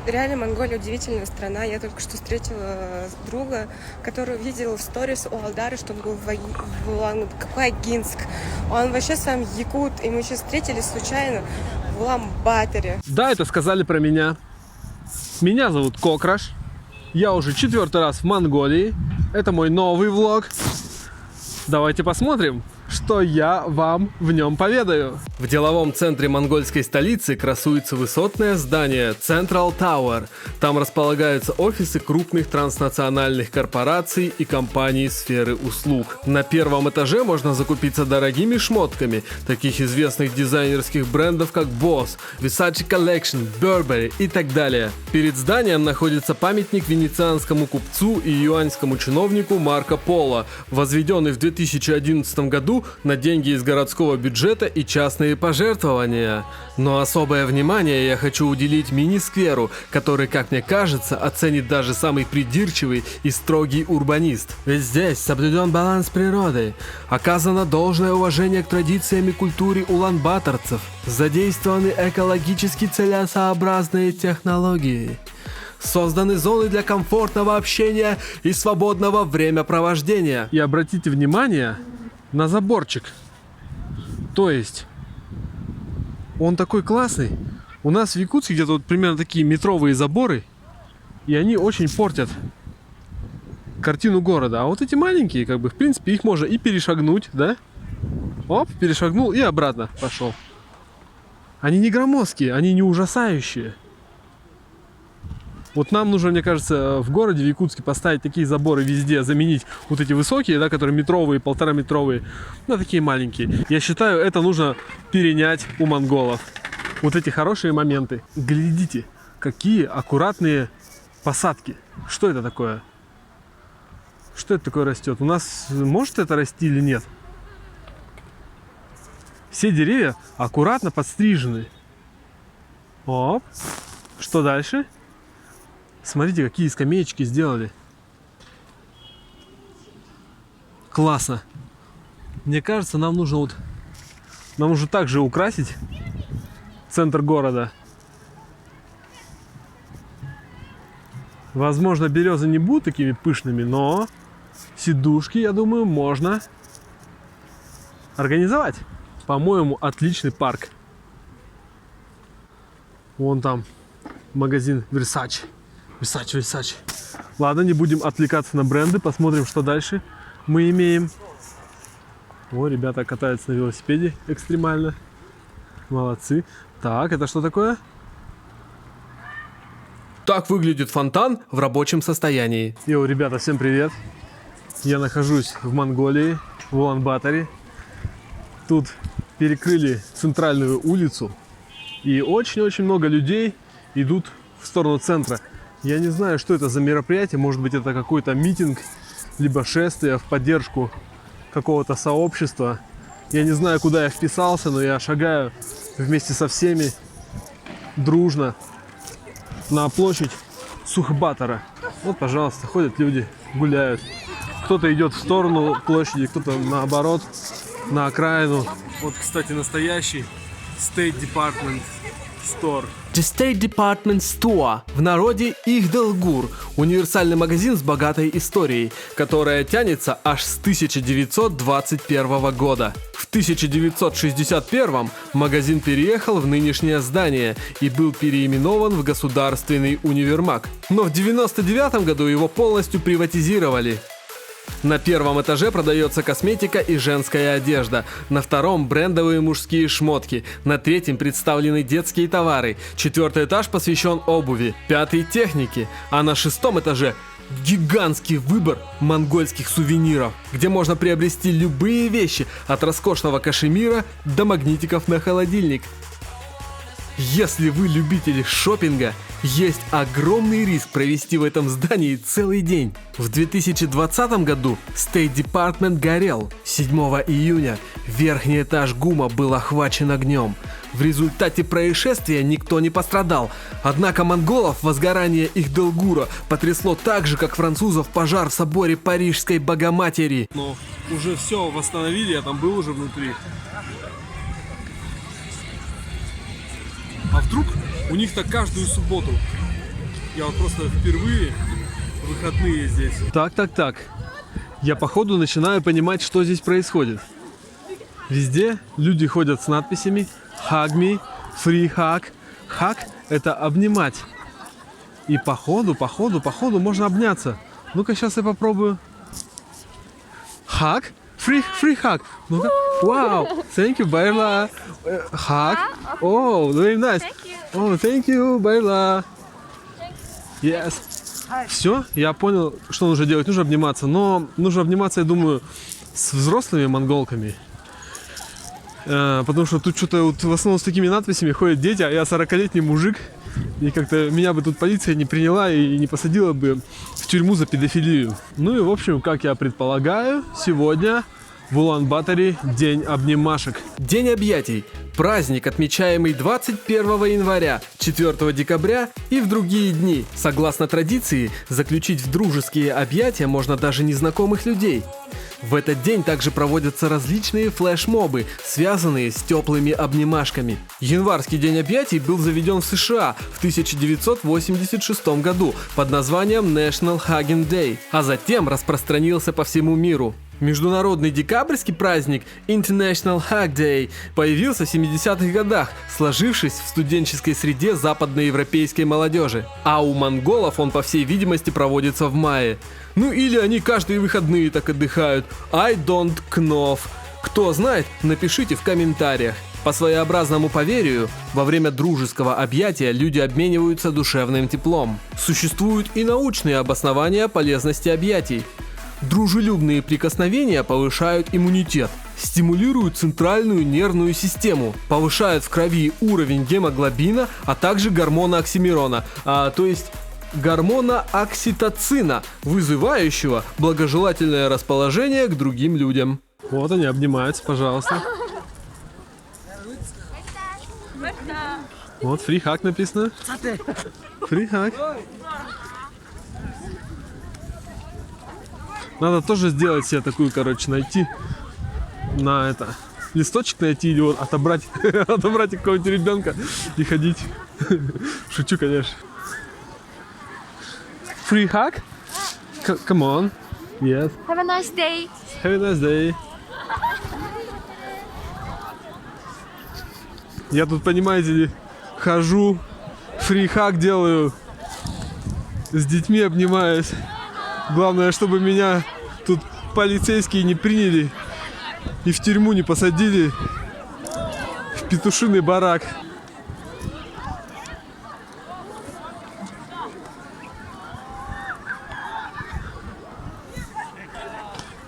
реально Монголия удивительная страна. Я только что встретила друга, который видел в сторис у Алдары, что он был какой Агинск. Он вообще сам якут, и мы сейчас встретились случайно в Улан-Баторе. Да, это сказали про меня. Меня зовут Кокраш. Я уже 4-й раз в Монголии. Это мой новый влог. Давайте посмотрим, что я вам в нем поведаю. В деловом центре монгольской столицы красуется высотное здание Central Tower. Там располагаются офисы крупных транснациональных корпораций и компаний сферы услуг. На первом этаже можно закупиться дорогими шмотками таких известных дизайнерских брендов, как Boss, Versace Collection, Burberry и так далее. Перед зданием находится памятник венецианскому купцу и юаньскому чиновнику Марко Поло, возведенный в 2011 году на деньги из городского бюджета и частные пожертвования. Но особое внимание я хочу уделить мини-скверу, который, как мне кажется, оценит даже самый придирчивый и строгий урбанист. Ведь здесь соблюден баланс природы, оказано должное уважение к традициям и культуре улан-баторцев, задействованы экологически целесообразные технологии. Созданы зоны для комфортного общения и свободного времяпровождения. И обратите внимание на заборчик. То есть он такой классный. У нас в Якутске где-то вот примерно такие метровые заборы, и они очень портят картину города. А вот эти маленькие, как бы, в принципе, их можно и перешагнуть, да? Оп, перешагнул и обратно пошел. Они не громоздкие, они не ужасающие. Вот нам нужно, мне кажется, в городе, в Якутске, поставить такие заборы везде, заменить вот эти высокие, да, которые метровые, 1,5-метровые, на такие маленькие. Я считаю, это нужно перенять у монголов. Вот эти хорошие моменты. Глядите, какие аккуратные посадки. Что это такое? Что это такое растет? У нас может это расти или нет? Все деревья аккуратно подстрижены. Оп. Что дальше? Смотрите, какие скамеечки сделали. Классно. Мне кажется, нам нужно также украсить центр города. Возможно, березы не будут такими пышными, но сидушки, я думаю, можно организовать. По-моему, отличный парк. Вон там магазин Versace. Versace. Ладно, не будем отвлекаться на бренды. Посмотрим, что дальше мы имеем. О, ребята катаются на велосипеде экстремально. Молодцы. Так, это что такое? Так выглядит фонтан в рабочем состоянии. Йоу, ребята, всем привет. Я нахожусь в Монголии, в Улан-Баторе. Тут перекрыли центральную улицу. И очень-очень много людей идут в сторону центра. Я не знаю, что это за мероприятие. Может быть, это какой-то митинг, либо шествие в поддержку какого-то сообщества. Я не знаю, куда я вписался, но я шагаю вместе со всеми дружно на площадь Сухбатора. Вот, пожалуйста, ходят люди, гуляют. Кто-то идет в сторону площади, кто-то наоборот, на окраину. Вот, кстати, настоящий State Department Store. The State Department Store, в народе Ихдалгур, универсальный магазин с богатой историей, которая тянется аж с 1921 года. В 1961 магазин переехал в нынешнее здание и был переименован в Государственный универмаг. Но в 1999 году его полностью приватизировали. На первом этаже продается косметика и женская одежда, на втором брендовые мужские шмотки, на третьем представлены детские товары, 4-й этаж посвящен обуви, 5-й технике, а на 6-м этаже гигантский выбор монгольских сувениров, где можно приобрести любые вещи, от роскошного кашемира до магнитиков на холодильник. Если вы любители шопинга, есть огромный риск провести в этом здании целый день. В 2020 году State Department горел. 7 июня верхний этаж ГУМа был охвачен огнем. В результате происшествия никто не пострадал. Однако монголов возгорание Ихдалгура потрясло так же, как французов пожар в соборе Парижской Богоматери. Но уже все восстановили, я там был уже внутри. А вдруг у них так каждую субботу? Я вот просто впервые выходные здесь. Так. Я походу начинаю понимать, что здесь происходит. Везде люди ходят с надписями Hug me, free hug. Hug — это обнимать. И походу можно обняться. Ну-ка, сейчас я попробую. Hug? Free hug. Ну-ка. Вау. Thank you, Байла. Hug. Oh, very nice. Oh, thank you, Байла. Yes. Все, я понял, что нужно делать. Нужно обниматься. Но нужно обниматься, я думаю, с взрослыми монголками. Потому что тут что-то вот в основном с такими надписями ходят дети, а я 40-летний мужик. И как-то меня бы тут полиция не приняла и не посадила бы в тюрьму за педофилию. Ну и в общем, как я предполагаю, сегодня в Улан-Баторе день обнимашек. День объятий. Праздник, отмечаемый 21 января, 4 декабря и в другие дни. Согласно традиции, заключить в дружеские объятия можно даже незнакомых людей. В этот день также проводятся различные флешмобы, связанные с теплыми обнимашками. Январский день объятий был заведен в США в 1986 году под названием National Hugging Day, а затем распространился по всему миру. Международный декабрьский праздник International Hug Day появился в 70-х годах, сложившись в студенческой среде западноевропейской молодежи. А у монголов он, по всей видимости, проводится в мае. Ну или они каждые выходные так отдыхают. I don't know. Кто знает, напишите в комментариях. По своеобразному поверью, во время дружеского объятия люди обмениваются душевным теплом. Существуют и научные обоснования полезности объятий. Дружелюбные прикосновения повышают иммунитет, стимулируют центральную нервную систему, повышают в крови уровень гемоглобина, а также гормона оксимирона, то есть гормона окситоцина, вызывающего благожелательное расположение к другим людям. Вот они обнимаются, пожалуйста. Вот free hug написано. Free hug. Надо тоже сделать себе такую, короче, найти на это листочек найти или вот отобрать какого-нибудь ребенка и ходить. Шучу, конечно. Free hug? Come on. Yes. Have a nice day. Have a nice day. Я тут, понимаете ли, хожу, free hug делаю, с детьми обнимаюсь. Главное, чтобы меня тут полицейские не приняли и в тюрьму не посадили, в петушиный барак.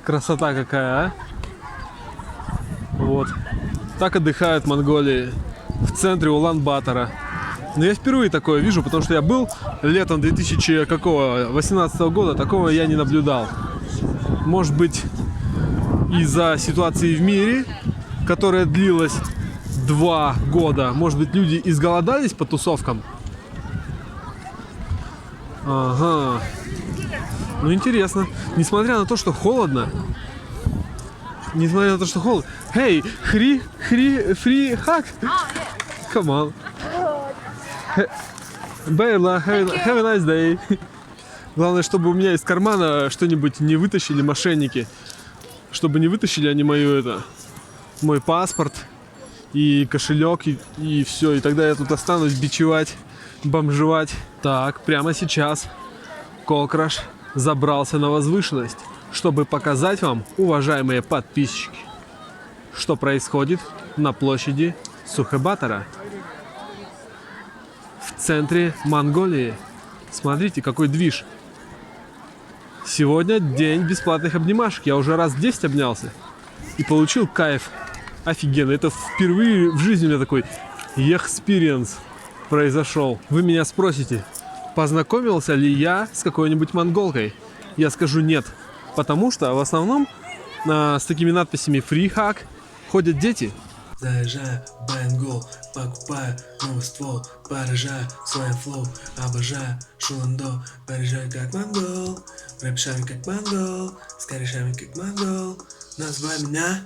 Красота какая, а? Вот. Так отдыхают в Монголии, в центре Улан-Батора. Но я впервые такое вижу, потому что я был летом 2018 года, такого я не наблюдал. Может быть, из-за ситуации в мире, которая длилась 2 года, может быть, люди изголодались по тусовкам? Ага. Ну, интересно. Несмотря на то, что холодно. Hey, free hug. Come on. Байла, have a nice day. Главное, чтобы у меня из кармана что-нибудь не вытащили мошенники. Чтобы не вытащили они мой паспорт и кошелек, и все. И тогда я тут останусь бичевать, бомжевать. Так, прямо сейчас Кокраш забрался на возвышенность, чтобы показать вам, уважаемые подписчики, что происходит на площади Сухэ-Батора. В центре Монголии. Смотрите, какой движ. Сегодня день бесплатных обнимашек. Я уже раз 10 обнялся. И получил кайф. Офигенно. Это впервые в жизни у меня такой experience произошел. Вы меня спросите, познакомился ли я с какой-нибудь монголкой? Я скажу нет. Потому что в основном с такими надписями free hug ходят дети. Заезжаю в Бенгол, покупаю новый ствол, поражаю своим флоу, обожаю шуландо, поряжаю как монгол, рэп-шами как монгол, с корешами как монгол, называй меня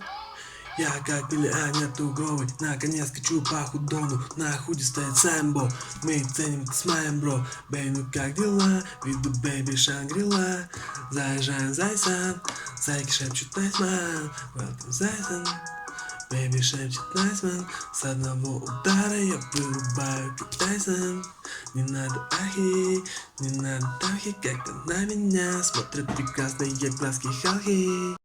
Я как миллионер туговый, наконец скачу по худону. На худе стоит Сэмбо, мы ценим с моим бро. Бэй, ну как дела? Виду бэйби Шангрила. Заезжаем Зайсан, зайки шепчут Найсман. Welcome Зайсан, бэйби шепчет Найсман. С одного удара я вырубаю как Тайсон. Не надо ахи, не надо тахи, как-то на меня смотрят прекрасные глазки Халки.